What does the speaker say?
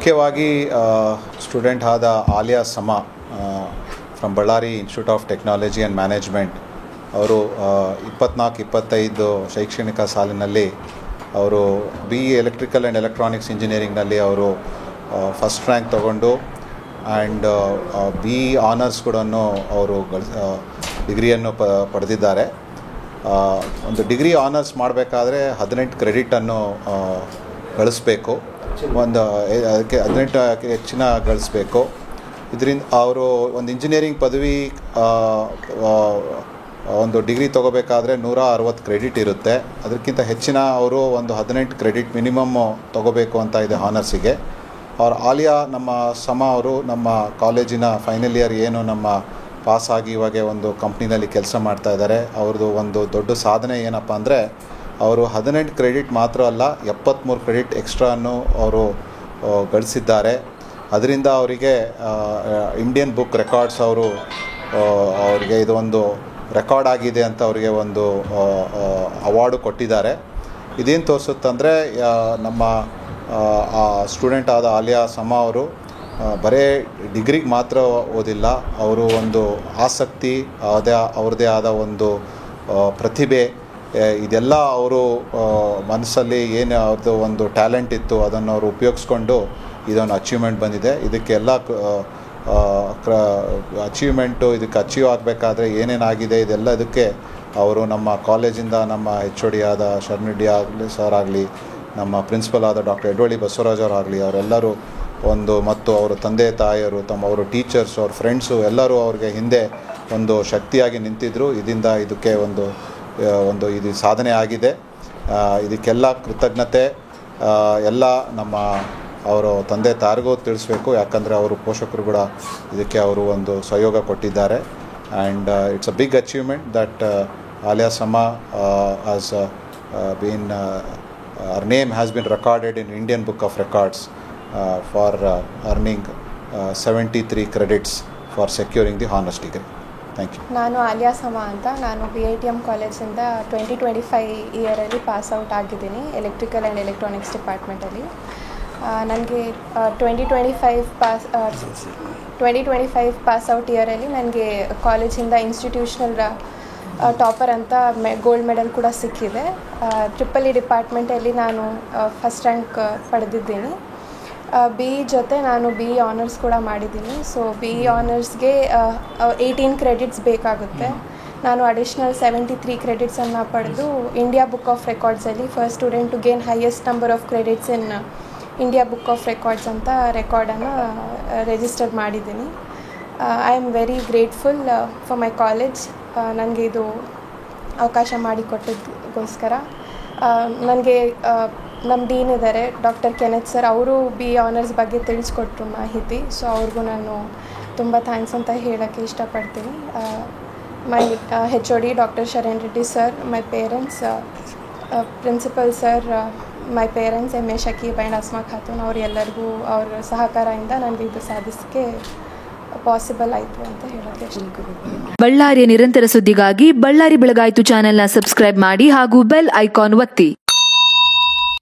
ಮುಖ್ಯವಾಗಿ ಸ್ಟೂಡೆಂಟ್ ಆದ ಆಲಿಯಾ ಸಮಾ from Ballari institute of technology and management ಅವರು 24-25 ಶೈಕ್ಷಣಿಕ ಸಾಲಿನಲ್ಲಿ ಅವರು BE ಎಲೆಕ್ಟ್ರಿಕಲ್ ಆ್ಯಂಡ್ ಎಲೆಕ್ಟ್ರಾನಿಕ್ಸ್ ಇಂಜಿನಿಯರಿಂಗ್ನಲ್ಲಿ ಅವರು ಫಸ್ಟ್ ರ್ಯಾಂಕ್ ತಗೊಂಡು ಆ್ಯಂಡ್ BE ಆನರ್ಸ್ ಕೂಡ ಅವರು ಡಿಗ್ರಿಯನ್ನು ಪಡೆದಿದ್ದಾರೆ. ಒಂದು ಡಿಗ್ರಿ ಆನರ್ಸ್ ಮಾಡಬೇಕಾದ್ರೆ 18 ಕ್ರೆಡಿಟನ್ನು ಗಳಿಸಬೇಕು, ಅದಕ್ಕೆ 18 ಹೆಚ್ಚಿನ ಗಳಿಸಬೇಕು. ಇದರಿಂದ ಅವರು ಒಂದು ಇಂಜಿನಿಯರಿಂಗ್ ಪದವಿ ಒಂದು ಡಿಗ್ರಿ ತೊಗೋಬೇಕಾದ್ರೆ 160 ಕ್ರೆಡಿಟ್ ಇರುತ್ತೆ. ಅದಕ್ಕಿಂತ ಹೆಚ್ಚಿನ ಅವರು ಒಂದು 18 ಕ್ರೆಡಿಟ್ ಮಿನಿಮಮ್ಮು ತೊಗೋಬೇಕು ಅಂತ ಇದೆ ಆನರ್ಸಿಗೆ. ಅವ್ರು ಆಲಿಯಾ ನಮ್ಮ ಅವರು ನಮ್ಮ ಕಾಲೇಜಿನ ಫೈನಲ್ ಇಯರ್ ಏನು ನಮ್ಮ ಪಾಸಾಗಿ ಇವಾಗ ಒಂದು ಕಂಪ್ನಿನಲ್ಲಿ ಕೆಲಸ ಮಾಡ್ತಾ ಇದ್ದಾರೆ. ಅವ್ರದ್ದು ಒಂದು ದೊಡ್ಡ ಸಾಧನೆ ಏನಪ್ಪ ಅಂದರೆ ಅವರು 18 ಕ್ರೆಡಿಟ್ ಮಾತ್ರ ಅಲ್ಲ 73 ಕ್ರೆಡಿಟ್ ಎಕ್ಸ್ಟ್ರಾನು ಅವರು ಗಳಿಸಿದ್ದಾರೆ. ಅದರಿಂದ ಅವರಿಗೆ ಇಂಡಿಯನ್ ಬುಕ್ ರೆಕಾರ್ಡ್ಸ್ ಅವರಿಗೆ ಇದು ಒಂದು ರೆಕಾರ್ಡ್ ಆಗಿದೆ ಅಂತ ಅವರಿಗೆ ಒಂದು ಅವಾರ್ಡು ಕೊಟ್ಟಿದ್ದಾರೆ. ಇದೇನು ತೋರಿಸುತ್ತಂದರೆ ನಮ್ಮ ಸ್ಟೂಡೆಂಟ್ ಆದ ಆಲಿಯಾ ಸಮಾ ಅವರು ಬರೀ ಡಿಗ್ರಿಗೆ ಮಾತ್ರ ಓದಿಲ್ಲ, ಅವರು ಒಂದು ಆಸಕ್ತಿ ಅವ್ರದ್ದೇ ಆದ ಒಂದು ಪ್ರತಿಭೆ ಇದೆಲ್ಲ ಅವರು ಮನಸ್ಸಲ್ಲಿ ಏನು ಅವ್ರದ್ದು ಒಂದು ಟ್ಯಾಲೆಂಟ್ ಇತ್ತು ಅದನ್ನು ಅವರು ಉಪಯೋಗಿಸ್ಕೊಂಡು ಇದೊಂದು ಅಚೀವ್ಮೆಂಟ್ ಬಂದಿದೆ. ಇದಕ್ಕೆಲ್ಲ ಅಚೀವ್ಮೆಂಟು ಇದಕ್ಕೆ ಅಚೀವ್ ಆಗಬೇಕಾದ್ರೆ ಏನೇನಾಗಿದೆ ಇದೆಲ್ಲದಕ್ಕೆ ಅವರು ನಮ್ಮ ಕಾಲೇಜಿಂದ ನಮ್ಮ HOD ಆದ ಶರಣರೆಡ್ಡಿ ಆಗಲಿ ಸರ್ ಆಗಲಿ, ನಮ್ಮ ಪ್ರಿನ್ಸಿಪಲ್ ಆದ ಡಾಕ್ಟರ್ ಯಡವಳ್ಳಿ ಬಸವರಾಜ್ ಅವರಾಗಲಿ, ಅವರೆಲ್ಲರೂ ಮತ್ತು ಅವರ ತಂದೆ ತಾಯಿಯರು ಅವರು ಟೀಚರ್ಸ್ ಅವ್ರ ಫ್ರೆಂಡ್ಸು ಎಲ್ಲರೂ ಅವ್ರಿಗೆ ಹಿಂದೆ ಒಂದು ಶಕ್ತಿಯಾಗಿ ನಿಂತಿದ್ದರು. ಇದಕ್ಕೆ ಒಂದು ಇದು ಸಾಧನೆ ಆಗಿದೆ. ಇದಕ್ಕೆಲ್ಲ ಕೃತಜ್ಞತೆ ಎಲ್ಲ ನಮ್ಮ ಅವರು ತಂದೆ ತಾಯಿಗೂ ತಿಳಿಸ್ಬೇಕು, ಯಾಕಂದರೆ ಅವರು ಪೋಷಕರು ಕೂಡ ಇದಕ್ಕೆ ಅವರು ಒಂದು ಸಹಯೋಗ ಕೊಟ್ಟಿದ್ದಾರೆ. And it's a big achievement that Aliya Sama has been her name has been recorded in Indian Book of Records for earning 73 credits for securing the honors degree. Thank you. ನಾನು ಆಲಿಯಾ ಸಮಾ ಅಂತ. ನಾನು BITM ಕಾಲೇಜಿಂದ 2025 ಇಯರಲ್ಲಿ ಪಾಸ್ ಔಟ್ ಆಗಿದ್ದೀನಿ electrical and electronics ಡಿಪಾರ್ಟ್ಮೆಂಟಲ್ಲಿ. ನನಗೆ 2025 pass out ಇಯರಲ್ಲಿ ನನಗೆ ಕಾಲೇಜಿಂದ institutional topper ಅಂತ ಗೋಲ್ಡ್ ಮೆಡಲ್ ಕೂಡ ಸಿಕ್ಕಿದೆ. EEE ಡಿಪಾರ್ಟ್ಮೆಂಟಲ್ಲಿ ನಾನು ಫಸ್ಟ್ ರ್ಯಾಂಕ್ ಪಡೆದಿದ್ದೀನಿ. BE ಜೊತೆ ನಾನು BE ಆನರ್ಸ್ ಕೂಡ ಮಾಡಿದ್ದೀನಿ. ಸೊ BE ಆನರ್ಸ್ಗೆ 18 ಕ್ರೆಡಿಟ್ಸ್ ಬೇಕಾಗುತ್ತೆ. ನಾನು ಅಡಿಷ್ನಲ್ 73 ಕ್ರೆಡಿಟ್ಸನ್ನು ಪಡೆದು ಇಂಡಿಯಾ ಬುಕ್ ಆಫ್ ರೆಕಾರ್ಡ್ಸಲ್ಲಿ first student to gain highest number of credits in India book of records ಅಂತ ರೆಕಾರ್ಡನ್ನು ರಿಜಿಸ್ಟರ್ ಮಾಡಿದ್ದೀನಿ. I am very grateful for my college. ನನಗೆ ಇದು ಅವಕಾಶ ಮಾಡಿಕೊಟ್ಟಿದ್ದಕ್ಕೋಸ್ಕರ. ನನಗೆ ನಮ್ಮ ಡೀನ್ ಇದ್ದಾರೆ ಡಾಕ್ಟರ್ ಕೆನೆತ್ ಸರ್, ಅವರು BE ಆನರ್ಸ್ ಬಗ್ಗೆ ತಿಳಿಸ್ಕೊಟ್ರು ಮಾಹಿತಿ. ಸೊ ಅವ್ರಿಗೂ ನಾನು ತುಂಬ ಥ್ಯಾಂಕ್ಸ್ ಅಂತ ಹೇಳೋಕ್ಕೆ ಇಷ್ಟಪಡ್ತೀನಿ. My HOD doctor Sharanareddy sir, my parents, principal sir, my parents MA Shakib and Asma Khatoon, ಅವರೆಲ್ಲರಿಗೂ ಅವ್ರ ಸಹಕಾರದಿಂದ ನನಗೆ ಇದು ಸಾಧಿಸೋಕ್ಕೆ ಪಾಸಿಬಲ್ ಆಯಿತು ಅಂತ ಹೇಳೋಕ್ಕೆ ಇಷ್ಟಪಡ್ತೀನಿ. ಬಳ್ಳಾರಿಯ ನಿರಂತರ ಸುದ್ದಿಗಾಗಿ ಬಳ್ಳಾರಿ ಬೆಳಗಾಯಿತು ಚಾನೆಲ್ನ ಸಬ್ಸ್ಕ್ರೈಬ್ ಮಾಡಿ ಹಾಗೂ ಬೆಲ್ ಐಕಾನ್ ಒತ್ತಿ.